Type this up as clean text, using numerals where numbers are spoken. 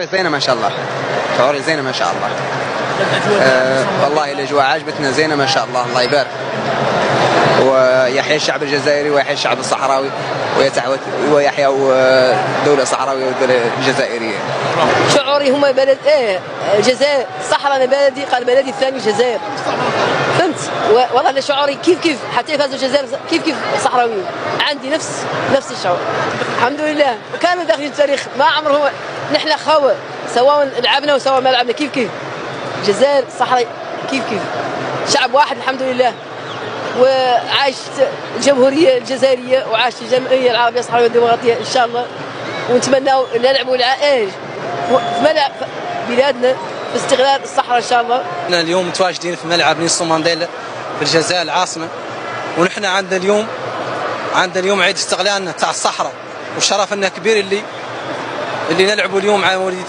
زينة ما شاء الله، شعوري زينة ما شاء الله. والله الأجواء عجبتنا زينة ما شاء الله، الله يبارك. ويحيى الشعب الجزائري ويحيى الشعب الصحراوي ويحيى دولة صحراوية ودولة جزائرية. شعوري هما بلد الجزائر، الصحراء أنا بلدي، قال بلدي الثاني الجزائر. فهمت؟ والله أنا شعوري كيف حتى فازوا الجزائر كيف صحراويين، عندي نفس الشعور. الحمد لله كانوا داخلين التاريخ، ما عمرهم نحن خاوة، سواء لعبنا وسواء ما لعبنا كيف الجزائر الصحراء كيف شعب واحد الحمد لله. وعاش الجمهورية الجزائرية وعاش الجمهورية العربية الصحراوية الديمقراطية إن شاء الله. ونتمناو نلعبوا في ملعب بلادنا في استغلال الصحراء إن شاء الله. احنا اليوم متواجدين في ملعب نيلسون مانديلا في الجزائر العاصمة، ونحن عندنا اليوم عيد استغلالنا تاع الصحراء، وشرفنا كبير اللي نلعبوا اليوم على وليد